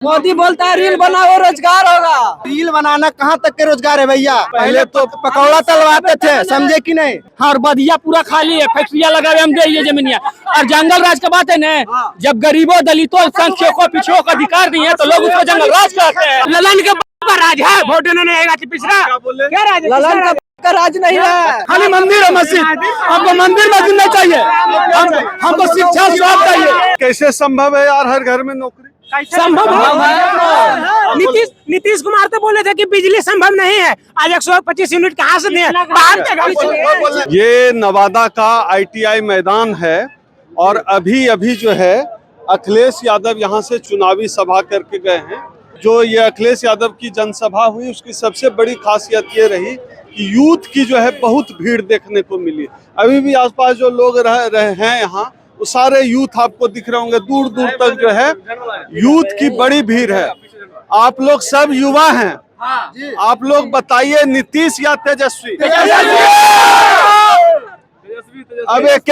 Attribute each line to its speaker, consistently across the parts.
Speaker 1: मोदी बोलता है रील बनाओ रोजगार होगा।
Speaker 2: रील बनाना कहाँ तक के रोजगार है भैया? पहले तो पकौड़ा तलवाते थे, समझे कि नहीं?
Speaker 3: हाँ, और बदिया पूरा खाली है, फैक्ट्रिया लगा हुए हम दे ये जमीनिया। और जंगल राज का बात है ना, जब गरीबों दलितों संख्यकों पिछड़ों को अधिकार दिए तो लोग उसको जंगल राज कहते हैं। ललन के राज है, वोट उन्होंने पिछड़ा क्या राज?
Speaker 1: ललन का राज नहीं है,
Speaker 3: खाली मंदिर और मस्जिद। हमको मंदिर मस्जिद नहीं चाहिए, हमको शिक्षा स्वास्थ्य चाहिए।
Speaker 4: कैसे संभव है यार हर घर में नौकरी?
Speaker 3: संभव है। नीतीश कुमार तो बोले थे कि बिजली संभव नहीं है, आज 125 यूनिट कहाँ से दिए? बाहर के गाड़ी से।
Speaker 4: ये नवादा का ITI मैदान है और अभी जो है अखिलेश यादव यहाँ से चुनावी सभा करके गए हैं। जो ये अखिलेश यादव की जनसभा हुई उसकी सबसे बड़ी खासियत ये रही कि यूथ की जो है बहुत भीड़ देखने को मिली। अभी भी आसपास जो लोग रह रहे हैं यहाँ वो सारे यूथ आपको दिख रहे होंगे, दूर दूर तक जो है यूथ की बड़ी भीड़ है। आप लोग सब युवा हैं, आप लोग बताइए नीतीश या तेजस्वी? अब एक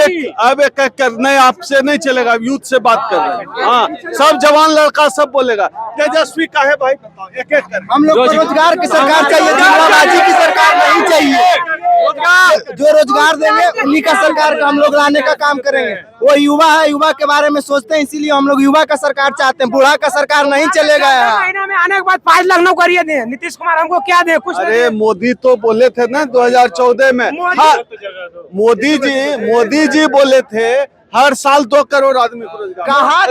Speaker 4: एक करने आपसे नहीं चलेगा, यूथ से बात कर रहे हैं। हाँ, सब जवान लड़का सब बोलेगा तेजस्वी का है भाई, बताओ एक एक कर।
Speaker 2: हम लोग को रोजगार की सरकार चाहिए, जंगलाबाजी की सरकार नहीं चाहिए। जो रोजगार देंगे उन्हीं का सरकार का हम लोग लाने का काम करेंगे। वो युवा है, युवा के बारे में सोचते हैं, इसीलिए हम लोग युवा का सरकार चाहते हैं। बूढ़ा का सरकार नहीं चलेगा।
Speaker 3: महीना में आने के बाद 5 लाख नौकरियां दें, नीतीश कुमार हमको क्या दे? कुछ
Speaker 4: अरे मोदी तो बोले थे ना 2014 में। हाँ, मोदी जी बोले थे हर साल 2 करोड़ आदमी को रोजगार।
Speaker 2: कहाँ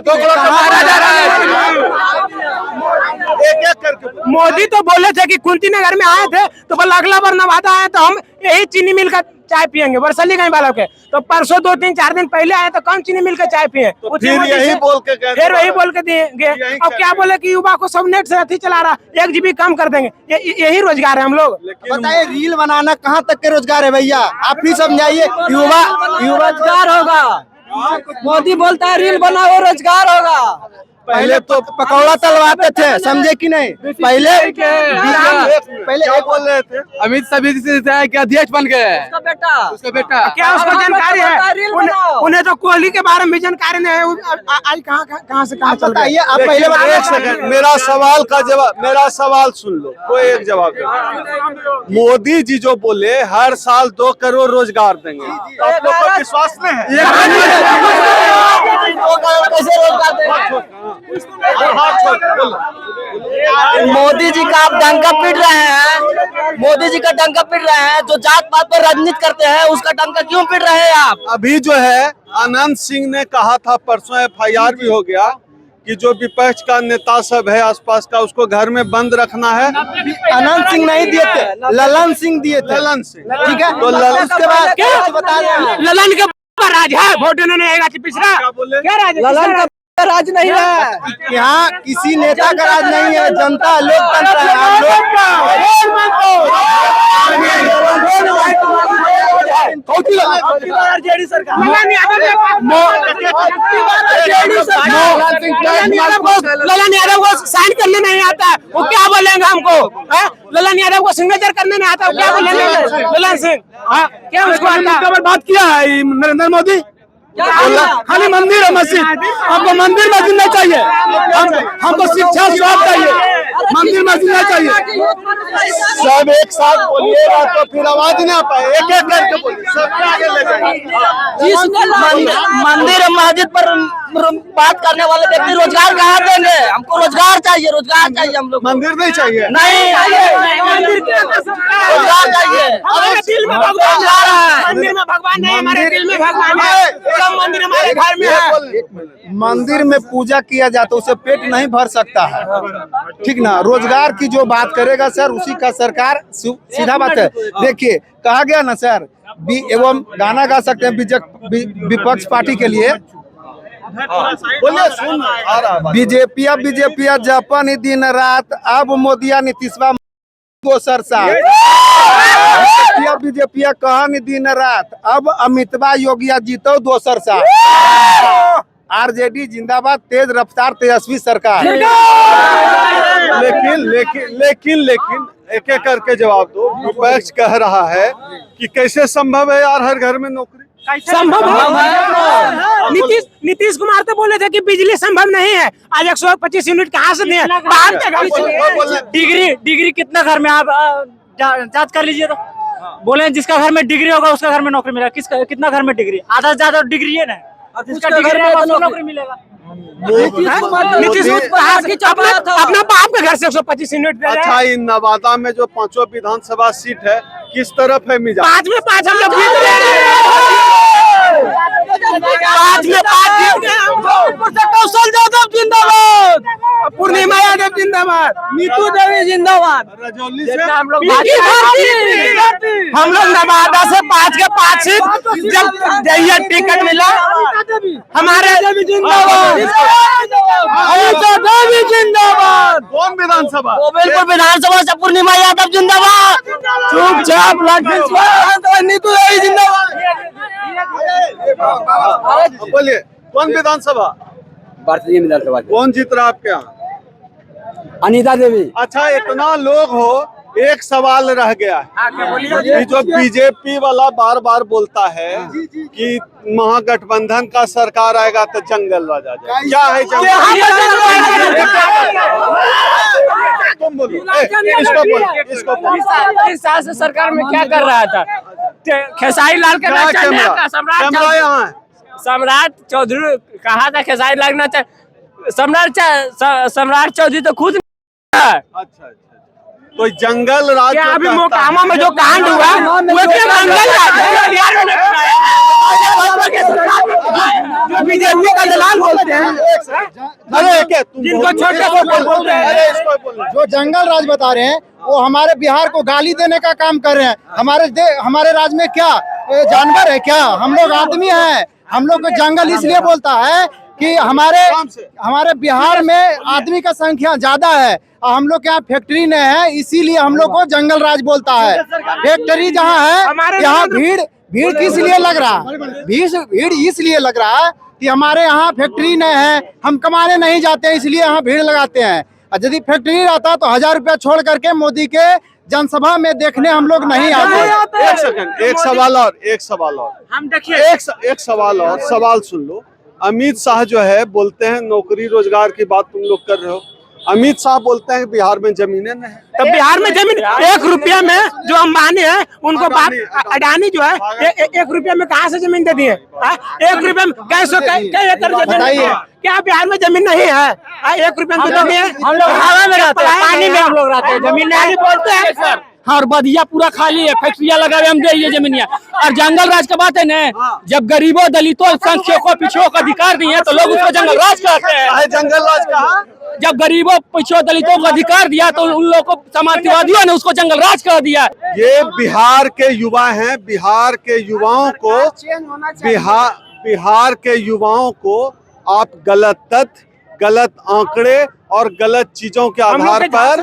Speaker 4: एक एक करके
Speaker 3: मोदी तो बोले थे कि कुंती नगर में आए थे तो बोला अगला बार नवादा आए तो हम यही चीनी मिल का चाय पियेंगे, बरसली गए वालों के। तो परसों 2-3-4 दिन पहले आए तो कम चीनी मिल के चाय पिए,
Speaker 4: तो फिर यही बोल के गए,
Speaker 3: फिर वही बोल के दिए। अब क्या बोले कि युवा को सब नेट से अथी चला रहा, 1 GB कम कर देंगे। यही रोजगार है हम लोग।
Speaker 2: बताइए रील बनाना कहाँ तक के रोजगार है भैया? आप ही समझाइए। युवा
Speaker 1: रोजगार होगा। मोदी बोलता है रील बनाओ रोजगार होगा।
Speaker 2: पहले तो पकौड़ा तलवाते थे, समझे कि नहीं? पहले
Speaker 4: क्या बोल रहे थे?
Speaker 5: अमित शाह के अध्यक्ष बन गए, उसका बेटा।
Speaker 3: क्या उसको जानकारी है? उन्हें तो कोहली के बारे में जानकारी नहीं है। आज कहाँ से कहाँ चल
Speaker 2: बताइए। आप पहले
Speaker 4: एक सेकंड, मेरा सवाल सुन लो, कोई एक जवाब दे। मोदी जी जो बोले हर साल 2 करोड़ रोजगार देंगे, तो आप लोग को विश्वास नहीं है?
Speaker 2: कैसे रोजगार देंगे? मोदी जी का आप डंका पीट रहे हैं, मोदी जी का डंका पीट रहे हैं। जो जात पात पर राजनीति करते हैं उसका डंका क्यों पीट रहे हैं आप?
Speaker 4: अभी जो है अनंत सिंह ने कहा था, परसों FIR भी हो गया कि जो विपक्ष का नेता सब है आसपास का उसको घर में बंद रखना है।
Speaker 2: अनंत सिंह नहीं दिए थे, ललन सिंह दिए थे।
Speaker 4: ललन सिंह,
Speaker 2: ठीक है।
Speaker 4: तो ललन
Speaker 2: उसके बाद क्या बता रहे हैं?
Speaker 3: ललन के राज है, वोट उन्होंने पिछड़ा
Speaker 4: क्या बोले?
Speaker 3: क्या राज?
Speaker 1: ललन का राज नहीं है,
Speaker 2: यहाँ किसी नेता का राज नहीं है, जनता लोकतंत्र है। हम
Speaker 3: ललन यादव को साइन करने नहीं आता, वो क्या बोलेंगे हमको? ललन यादव को सिग्नेचर करने नहीं आता, वो क्या बोलेंगे? ललन सिंह क्या उसको आता? बात किया है नरेंद्र मोदी? खाली मंदिर और मस्जिद। हमको मंदिर मस्जिद नहीं चाहिए, हमको शिक्षा स्वास्थ्य चाहिए, मंदिर मस्जिद नहीं चाहिए।
Speaker 4: सब एक साथ बोलिएगा तो फिर आवाज नहीं आ पाए, एक एक करके बोलिए, सबके आगे ले जाएंगे।
Speaker 2: मंदिर और मस्जिद पर बात करने वाले व्यक्ति रोजगार कहाँ देंगे? हमको रोजगार चाहिए, रोजगार चाहिए। हम लोग
Speaker 4: मंदिर नहीं चाहिए,
Speaker 2: नहीं रोजगार चाहिए।
Speaker 3: हमारे दिल में भगवान जा रहा है, मंदिर में भगवान नहीं, हमारे दिल में भगवान है। सब मंदिर हमारे घर में है।
Speaker 2: मंदिर में पूजा किया जाता है, उसे पेट नहीं भर सकता है, ठीक ना? रोजगार की जो बात करेगा सर, उसी का सरकार सीधा बात है। देखिए कहा गया ना सर, एवं गाना गा सकते हैं विपक्ष पार्टी के लिए।
Speaker 4: बोलिए, सुन आ रहा।
Speaker 2: बीजेपी जापानी दिन रात, अब मोदिया नीतीशवा दोसर साथ। बीजेपी कहानी दिन रात, अब अमितवा योगिया जीतो दोसर साथ। RJD जिंदाबाद, तेज रफ्तार तेजस्वी सरकार।
Speaker 4: लेकिन एक एक करके जवाब दो। विपक्ष कह रहा है कि कैसे संभव है यार हर घर में नौकरी?
Speaker 3: संभव है। नीतीश कुमार तो बोले थे कि बिजली संभव नहीं है, आज 125 यूनिट कहाँ से दिए?
Speaker 1: डिग्री कितना घर में आप जांच कर लीजिए तो बोले जिसका घर में डिग्री होगा उसका घर में नौकरी मिलेगा। किसका कितना घर में डिग्री? आधा से ज्यादा डिग्री है ना, जिसका डिग्री है उसको नौकरी मिलेगा।
Speaker 3: नीतीश अपना बाप के घर से 125 यूनिट दे रहे हैं।
Speaker 4: अच्छा, इन नवादा में जो 5 विधानसभा सीट है किस तरफ है मिजाज?
Speaker 3: 5 में 5 हम लोग जीत गए। 5 में 5 जीत गए हमको। कौशल यादव जिंदाबाद, पूर्णिमा यादव जिंदाबाद, नीतू देवी जिंदाबाद।
Speaker 4: रजौली से
Speaker 3: हम लोग नवादा से 5 के 5 सीट जब ये टिकट मिला हमारे जिंदाबाद, जिंदाबाद।
Speaker 4: कौन विधानसभा?
Speaker 1: गोविंदपुर विधानसभा से पूर्णिमा यादव जिंदाबाद।
Speaker 3: चुपचाप नीतू देवी जिंदाबाद।
Speaker 4: बोलिए, कौन विधानसभा?
Speaker 5: भारतीय विधानसभा
Speaker 4: कौन जीत रहा आपके यहाँ?
Speaker 5: अनीता देवी।
Speaker 4: अच्छा, इतना लोग हो, एक सवाल रह गया है कि जो बीजेपी वाला बार बार बोलता है कि महागठबंधन का सरकार आएगा तो जंगल राज आ जाएगा। क्या है जंगल? तुम बोलो, इसको बोलो, इसको बोलो।
Speaker 3: इस साल से सरकार में क्या कर रहा था? खेसारी लाल का
Speaker 4: कैमरा यहाँ है।
Speaker 3: सम्राट चौधरी कहा था खेसारी लाल ना सम्राट चौधरी तो खुद
Speaker 4: अच्छा, तो जंगल राज
Speaker 3: क्या
Speaker 4: जो
Speaker 3: अभी
Speaker 4: कहता
Speaker 3: मोकामा में जो कांड हुआ वो जंगल राज जो बीजेपी का दलाल बोलते हैं, जिनको छोटे बोलते हैं,
Speaker 2: जो जंगल राज बता रहे हैं वो हमारे बिहार को गाली देने का काम कर रहे हैं। हमारे राज्य में क्या जानवर है क्या? हम लोग आदमी हैं। हम लोग को जंगल इसलिए बोलता है कि हमारे बिहार में आदमी का संख्या ज्यादा है और हम लोग के यहाँ फैक्ट्री नहीं है, इसीलिए हम लोग को जंगल राज बोलता है। फैक्ट्री जहाँ है यहाँ भीड़ किस लिए लग रहा है? भीड़ इसलिए लग रहा है कि हमारे यहाँ फैक्ट्री नहीं है, हम कमाने नहीं जाते इसलिए यहाँ भीड़ लगाते हैं। और यदि फैक्ट्री रहता तो 1000 रुपया छोड़ करके मोदी के जनसभा में देखने हम लोग नहीं आते।
Speaker 4: एक सेकंड, एक सवाल और
Speaker 3: हम देखिए
Speaker 4: एक सवाल और सवाल सुन लो। अमित शाह जो है बोलते हैं नौकरी रोजगार की बात तुम लोग कर रहे हो। अमित शाह बोलते हैं बिहार में जमीनें नहीं है।
Speaker 3: तो बिहार में जमीन 1 रुपया में जो अंबानी है उनको बाप अडानी जो है 1 रुपया में कहाँ से जमीन दे दिए? 1 रुपया में कैसे एकड़ जमीन? क्या बिहार में जमीन नहीं है? 1 रुपया में जमीन है।
Speaker 1: हम लोग हवा में रहते हैं, पानी में हम लोग रहते हैं, जमीन नहीं बोलते हैं सर।
Speaker 5: और बदिया पूरा खाली है, फैक्ट्रिया लगा हम दे ये जमीनिया। और जंगल राज का बात है ना, जब गरीबों दलितों संख्यकों पिछड़ों को अधिकार दिए तो लोग उसको जंगल राज कहते हैं।
Speaker 4: जंगल राज कहा?
Speaker 5: जब गरीबों पिछड़ों दलितों को अधिकार दिया तो उन लोगों को समाजवादियों ने उसको जंगल राज कह दिया।
Speaker 4: ये बिहार के युवा हैं। बिहार के युवाओं को आप गलत तथ्य, गलत आंकड़े और गलत चीजों के आधार पर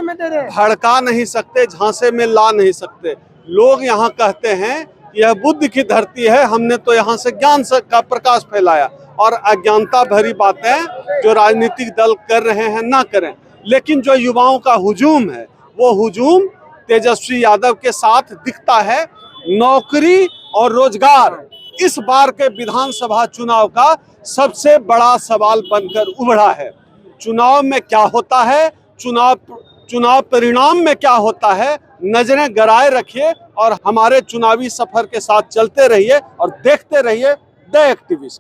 Speaker 4: भड़का नहीं सकते, झांसे में ला नहीं सकते। लोग यहाँ कहते हैं यह बुद्ध की धरती है, हमने तो यहाँ से ज्ञान का प्रकाश फैलाया। और अज्ञानता भरी बातें जो राजनीतिक दल कर रहे हैं ना करें, लेकिन जो युवाओं का हुजूम है वो हुजूम तेजस्वी यादव के साथ दिखता है। नौकरी और रोजगार इस बार के विधानसभा चुनाव का सबसे बड़ा सवाल बनकर उभरा है। चुनाव में क्या होता है, चुनाव परिणाम में क्या होता है, नजरें गड़ाए रखिए और हमारे चुनावी सफर के साथ चलते रहिए और देखते रहिए द एक्टिविस्ट।